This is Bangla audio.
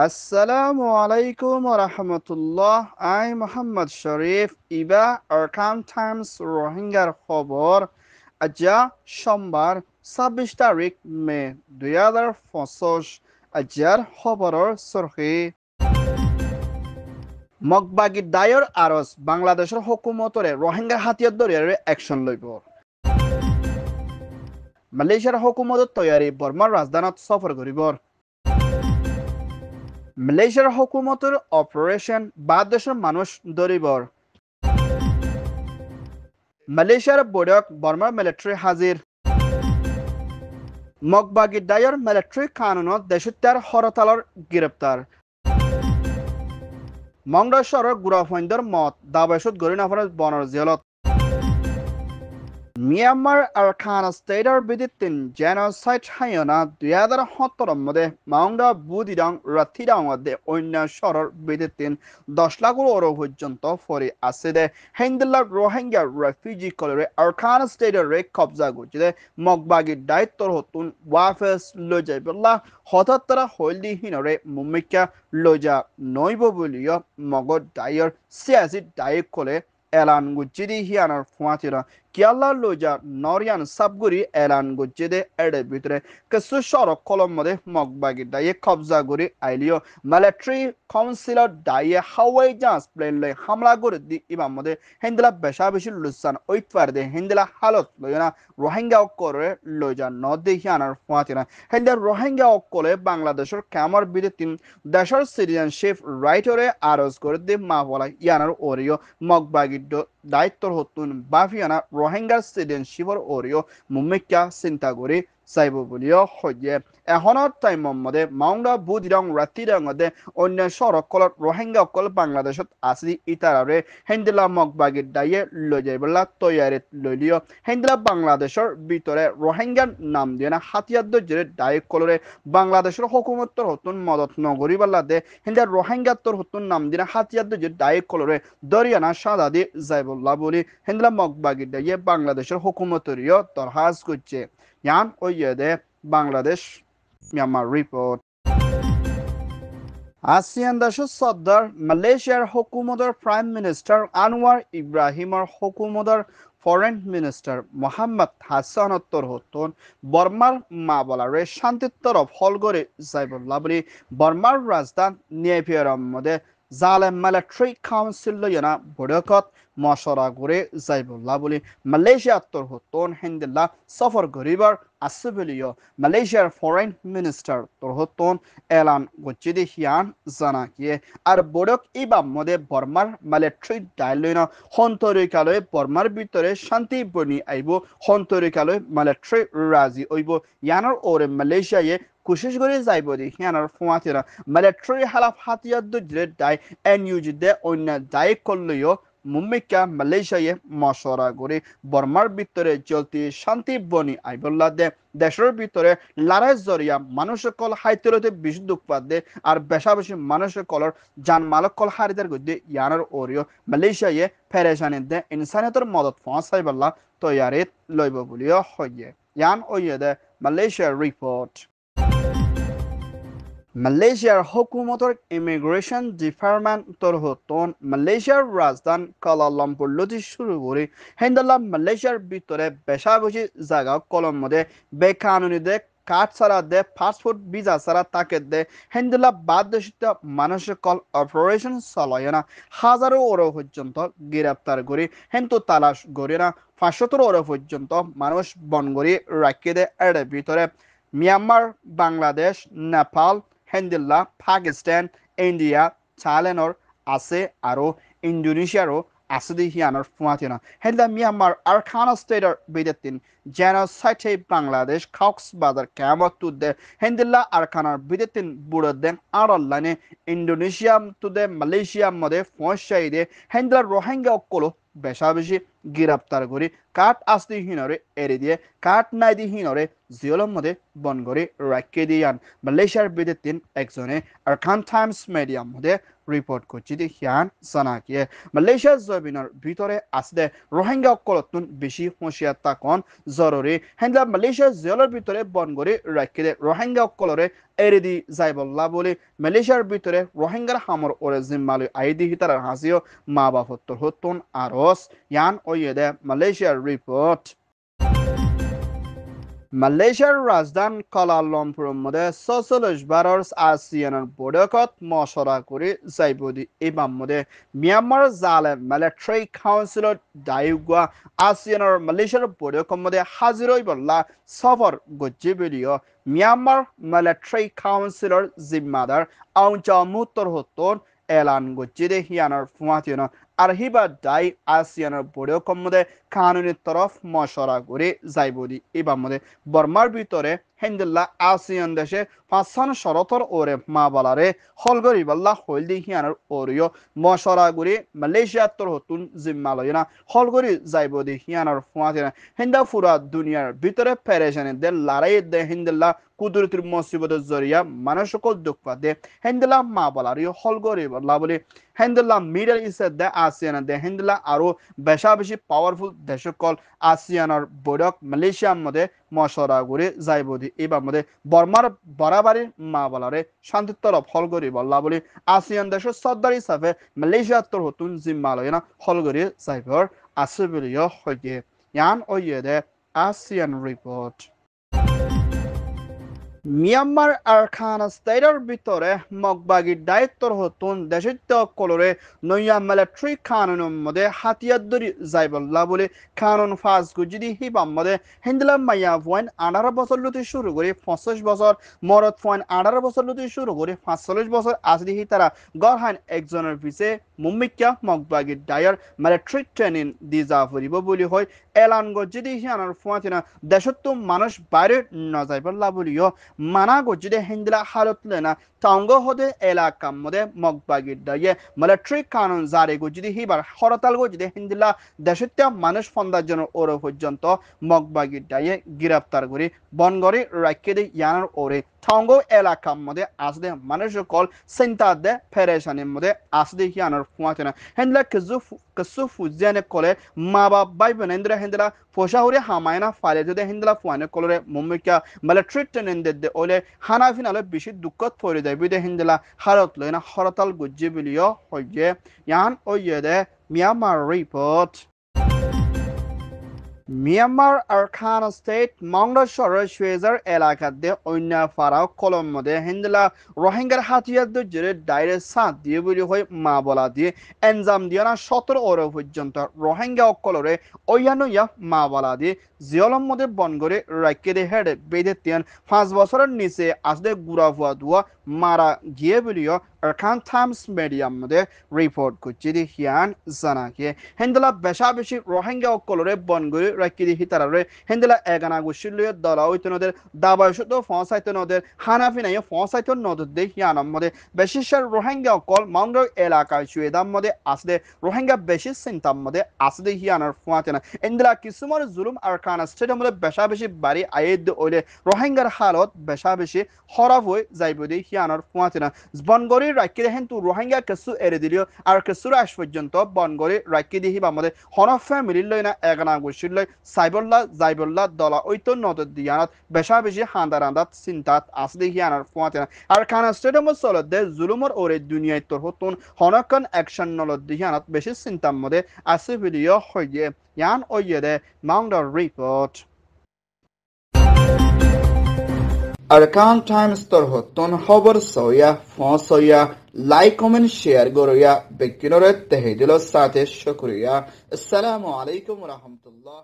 আসসালামু আলাইকুম ওয়া রাহমাতুল্লাহ। I Mohammad Sharif Iba Arkam Times রোহিঙ্গার খবর আজা সোমবার 26 তারিখ মে 2025 আজার খবৰৰ চৰখি মগবাগী দায়ৰ আৰজ বাংলাদেশৰ হুকুমতৰে রোহিঙ্গাৰ হাতিয়াৰ দৰিয়াৰে একশন লইব। মালয়েছিয়াৰ হুকুমতৰ তৈয়াৰী বৰ্মাৰ ৰাজধানীত সফৰ কৰিব। মালয়েছিয়ার হুকুমতের অপারেশন বাংলাদেশের মানুষ ধরিবর। মালয়েশিয়ার বৈঠক বর্মার মিলিটারি হাজির। মগবাগী দায়র মিলিটারি কানুনত দেশত্যার হরতালর গ্রেপ্তার। মংডশ্বরের গুড়াফইন্দর মত দাবাইশত গরিনাফার বনর জেলত। মিয়ানমার আরখান স্টেটৰ বিদিতিন জেনোসাইড হাইনা 2017 মধ্যে মাউন্ডা বুদিরাং রাথিরাং অন্য শহরের বিদিতিন 10 লাখর ওরো পর্যন্ত ফরি আছে দে হেন্দিল্লা রোহিঙ্গা রেফিউজি কলরে আরখান স্টেটর রে কবজা গুজে মগবাগি দায়িত্বর হতুন ওয়াফেস লজাইবুল্লাহ হঠাৎতরা হলদি হিনরে মুমিকা লজা নইব বলিও মগদ দায়র সিয়াসি দায়িক কলে এলান গুজিদি হিয়ানার ফুয়াতিরা কিয়াল্লা লোজা নরিয়ান সাবগুরি এলান গুজিদে এডে ভিতরে কিছু সড়ক কলম মধ্যে মগবাগি দায়ে কবজা গুরি আইলিও মিলিটারি কাউন্সিলর দায়ে হাওয়াই জাহাজ প্লেন লই হামলা করে দি ইমাম মধ্যে হিন্দিলা বেশা বেশি লুসান ওইতবার দে হিন্দিলা হালত লইনা রোহিঙ্গা করে লোজা নদে হিয়ানার ফুয়াতিরা হিন্দির রোহিঙ্গা অকলে বাংলাদেশের ক্যামর বিদে তিন দেশের সিটিজেনশিপ রাইটরে আরজ করে দি মাহওয়ালা ইয়ানার ওরিও মগবাগি দায়িত্বর হতুন বাফিয়ানা রোহিঙ্গার সিটিজেনশিপর ওরিও মুমিকা চিন্তা করে চাইব বুলিও হয়ে এখনত টাইমৰ মধ্যে মাউন্ডা বুদিরং রাতিরঙে অন্য সড়কলত রোহিঙ্গা অকল বাংলাদেশত আসি ইতারে হেন্দিলা মগবাগির দায়ে লৈ যাইবলা তৈয়ারিত লইলিও হেন্দিলা বাংলাদেশের ভিতরে রোহিঙ্গার নাম দিয়ে না হাতিয়ার দর্জের দায়িক কলরে বাংলাদেশের হুকুমতর হতুন মদত নগরীবাল্লা দে হিন্দির রোহিঙ্গাতর হতুন নাম দিয়ে হাতিয়ার দর্জের দায়িক কলরে দরিয়ানা সাদা দিয়ে যাইবল্লা বলি হেন্দিলা মগবাগির দায়ে বাংলাদেশের হুকুমতরিও দরহাজ করছে ইয়ান ওইদে বাংলাদেশ মিয়ানমার রিপোর্ট আসিয়ান দেশের সর্দার মালয়েশিয়ার হুকুমতের প্রাইম মিনিস্টার আনোয়ার ইব্রাহিমর হুকুমতের ফরেন মিনিস্টার মোহাম্মদ হাসানত্তর হতন বর্মার মা বলারে শান্তির তরফ হল করে যাইবল্লা বলি বর্মার রাজধানী নেপিয়ারম মধ্যে জালেম মিলিটারি কাউন্সিল লইনা বৈঠকত মশরা করে যাইবল্লা বলি মালয়েশিয়ার তোর হতন হিন্দিল্লা সফর করিবার আছে বলিও মালয়েশিয়ার ফরেন মিনিস্টার তোর হতন এলান গচ্ছিদি হিয়ান জানা কিয়ে আর বৈঠক ইবাম মধ্যে বর্মার মিলিটারি ডাইলইনা হন্তরিকালয় বর্মার ভিতরে শান্তি বনি আইব হন্তরিকালয় মিলিটারি রাজি হইব ইয়ানোর ওরে মালয়েশিয়ায় কোশিশ করে যাইব দি হিয়ানোর ফুয়াতিরা মিলিটারি হালাফ হাতিয়ার দুজরে দায় এনইউজি দে অন্য দায় করলেও মুম্মিকা মালয়েশিয়ায় মশরা করে বর্মার ভিতরে চলতি শান্তি বনি আইবল্লা দে দেশের ভিতরে লড়াই জরিয়া মানুষের কল হাইতরতে বেশি দুঃখ পাত দে আর বেশা বেশি মানুষের কলর জান মালক কল হারিদার গদ্দে ইয়ানোর ওরিও মালয়েশিয়ায় ফেরেশানি দে ইনসানিয়তের মদত পৌঁছাইবল্লা তৈয়ারিত লইব বলিও হইয়ে ইয়ান ওইয়ে দে মালয়েশিয়ার রিপোর্ট মালয়েশিয়ার হুকুমতের ইমিগ্রেশন ডিপার্টমেন্টর হতন মালয়েশিয়ার রাজধানী কুয়ালালামপুর লতি শুরু করে হেন্দাল্লা মালয়েশিয়ার ভিতরে বেশা বেশি জায়গা কলম মধ্যে বেকানুনি দে কার্ড ছাড়া দে পাসপোর্ট ভিসা ছাড়া তাকে দে হেন্দাল্লা বাদ দেশিত মানুষের কল অপারেশন চলয় না হাজারো ওর পর্যন্ত গ্রেপ্তার করে হেন্তু তালাশ করে না 500 ওর পর্যন্ত মানুষ বন করে রাখিয়ে দে এর ভিতরে মিয়ানমার বাংলাদেশ নেপাল হেন্দিল্লা পাকিস্তান ইন্ডিয়া থাইল্যান্ডর আছে আৰু ইন্দোনেশিয়ারও আছে দি হিয়ানোর ফুয়াতিনা হেন্দিলা Myanmar Arakan stator বিদেতিন genocide Bangladesh Cox's Bazar ক্যামত তুদে হেন্দিল্লা আরখানার বিদেতিন বুড়দেন আড়ল্লানে Indonesia তুদে Malaysia মধ্যে ফসাই দে হেন্দিলা রোহিঙ্গা অকলো বেশা বেশি গ্রেপ্তার করে কাঠ আসতে হিনরে এড়ে দিয়ে কাঠ নাই দি হিনরে জিওলম মধ্যে বন করে রাখিয়ে দিয়ান মালয়েশিয়ার বিদেতিন একজনে আরখান টাইমস মিডিয়াম মধ্যে রিপোর্ট করছি যে হিয়ান জানাকিয়ে মালয়েশিয়া জবিনের ভিতরে আসলে রোহিঙ্গা অকলতুন বেশি হুঁশিয়ার তাকন জরুরি হেন্দা মালয়েশিয়া জেলের ভিতরে বন করে রাখিলে রোহিঙ্গা অকলরে এরিদি যাইবল্লা বলে মালয়েশিয়ার ভিতরে রোহিঙ্গার হামর ওরে জিম্মালু আইদি হিতার হাসিও মা বাপত্তর হতুন আরস ইয়ান ওয়েদে মালয়েশিয়ার রিপোর্ট মালয়েশিয়ার রাজধানী কুয়ালালামপুরের মধ্যে ৪৬ বারের আসিয়ানের বৈঠকত মশরা করে যাইবদি এবার মধ্যে মিয়ানমার জালে মিলিটারি কাউন্সিলত দায়ুগুয়া আসিয়ানের মালয়েশিয়ার বৈঠকের মধ্যে হাজির হইবল্লা সফর গজ্জি বেলিও মিয়ানমার মিলিটারি কাউন্সিলর জিম্মাদার আউঞ্চা মুত্তর হত্তর এলান গজ্জি দে হিয়ানার ফুয়াতিয়ন আর হিবা দাই আসিয়ানের বৈঠকের মধ্যে কানুনের তরফ মশরা করে যাইবদি এবার মধ্যে বর্মার ভিতরে হেন্দিল্লা আসিয়ান দেশে পাঁচশন শরতর ওরে মা বালারে হলগরি বাল্লা হলদি হিয়ানের ওরিও মশরা গুরি মালয়েশিয়াত্তর হতুন জিম্মালয়না হলগরি যাইবদি হিয়ানের ফুয়াতিনা হিন্দা ফুরা দুনিয়ার ভিতরে পেরেশানি দে লড়াই দে হিন্দিল্লা কুদরতির মুসিবতের জরিয়া মানুষ সকল দুঃখ পাতে হেন্দিল্লা মা বালারিও হলগরি বাল্লা বলে হেন্দিল্লা মিডল ইস্টের দে আসিয়ান দে হেন্দিল্লা আরো বেশা বেশি পাওয়ারফুল দেশ সকল আসিয়ানের বৈঠক মালয়েশিয়ার মধ্যে মশরা করে যাইবদি এবার মধ্যে বর্মার বরাবরই মা বলারে শান্তির তরফ হলগরি বল্লা বলে আসিয়ান দেশের সর্দার হিসাবে মালয়েশিয়াত্তর হতুন জিম্মালয় না হলগরি যাইবর আছে বলিও হইয়ে ইয়ান ওইয়ে আসিয়ান রিপোর্ট মিয়ানমার আরখান স্টেটের ভিতরে মগবাগির দায়িত্বর হতুন দেশিত্ব কলরে নইয়া মিলিটারি কানুনের মধ্যে হাতিয়ার ধরি যাইবল্লা বলে কানুন ফাঁস গুজিদি হিবাম মধ্যে হিন্দুলাম মাইয়া পয়েন্ট 18 বছর লুতি শুরু করে 25 বছর মরদ পয়েন্ট 18 বছর লুতি শুরু করে 45 বছর আসদি হি তারা গড়হান একজনের পিছে মুম্মিকা মগবাগির দায়ের মিলিটারি ট্রেনিং দি যা ফুরিব বলি হয় এলান গজিদি হিয়ানার ফুয়াতিনা দেশত্ব মানুষ বাইরে নজাইবল্লা বলিও মানা গজিদে হিন্দলা হালত লেনা টাঙ্গ হদে এলাকার মধ্যে মগবাগির দায়ে মিলিটারি কানুন জারি গজিদি হিবার হরতাল গজিদে হিন্দলা দেশত্য মানুষ ফন্দার জন্য ওর পর্যন্ত মগবাগির দায়ে গ্রেপ্তার করে বনগরে রাখিয়ে দে ইয়ানার ওরে টাঙ্গ এলাকার মধ্যে আসলে মানুষ সকল চিন্তা দে ফেরেশানির মধ্যে আসলে ইয়ানার ফুয়াতে হিন্দলা কিছু ফুজিয়ানে কলে মা বাপ বাই বোনেন্দ্র হিন্দলা ফোসাহুরে হামায়না ফালে যদি হিন্দলা ফুয়ানে কলরে মুম্মিকা মিলিটারি ট্রেনিং দে ওলে হানাফিনালে বেশি দুঃখত পড়ে যায় বিদে হিন্দলা হারত লয় না হরতাল গুজ্জি বিলিও হইয়ে ইয়ান ওইয়ে দে Myanmar report Myanmar Arakan state মংলা শহরের সুয়েজার এলাকাতে অন্য ফারাও কলম মধ্যে হিন্দলা রোহিঙ্গার হাতিয়ার জেরে ডাইরেক্ট সাথ দিয়ে বলি হয় মা বলা দিয়ে এনজাম দিয়ে না 17 ওর পর্যন্ত রোহিঙ্গা অকলরে অন্যান্য মা বলা দিয়ে জিয়লম মধ্যে বন করে রাখিয়ে দিয়ে হেডে বেঁধে 5 বছরের নিচে আসলে গুড়া ফুয়া দুয়া মারা গিয়ে বলিও আরখান টাইমস মিডিয়াম মধ্যে রিপোর্ট করছে দিয়ে হিয়ান জানাকে হিন্দলা বেশা বেশি রোহিঙ্গা অকলরে বন করে রাখিয়ে দিয়ে হিতারে হিন্দলা এগানা গুশিলিয়ে দলা হইতে নদের দাবায় শুধু ফসাইতে নদের হানাফি নাই ফসাইতে নদর দিয়ে হিয়ানার মধ্যে বেশিরভাগ রোহিঙ্গা অকল মঙ্গ এলাকায় সুয়েদার মধ্যে আসলে রোহিঙ্গা বেশি চিন্তার মধ্যে আসলে হিয়ানার ফুয়াতে না ইন্দলা কিছুমান জুলুম আর কানা স্টেটের মধ্যে বেশা বেশি বাড়ি আয়েদ ওইলে রোহিঙ্গার হালত বেশা বেশি খরাব হয়ে যাইব দিয়ে হিয়ানার ফুয়াতে না বনগরি রাখিয়ে হেন তো রোহিঙ্গা কিছু এড়ে দিলেও আর কিছু আস পর্যন্ত বনগরি রাখিয়ে দিয়ে হিবার মধ্যে হন ফ্যামিলির লই না এগানা গুশির লই সাইবল্লা জাইবল্লা দলা ওইতো নদর দিয়ানত বেশা বেশি হান্দার আন্দাত চিন্তাত আসলে হিয়ানার ফুয়াতে না আর কানা স্টেটের মধ্যে চলত দে জুলুমর ওরে দুনিয়ায় তোর হতুন হনকন অ্যাকশন নলত দিয়ানত বেশি চিন্তার মধ্যে আছে ভিডিও হইয়ে ইয়ান ওইয়ে দে মাউন্ডার রিপোর্ট আরকান টাইমস তোর হতুন খবর সয়া ফসয়া লাইক কমেন্ট শেয়ার গরয়া বেকিনরে তেহেদিল সাথে শুকরিয়া আসসালামু আলাইকুম ওয়া রাহমাতুল্লাহ।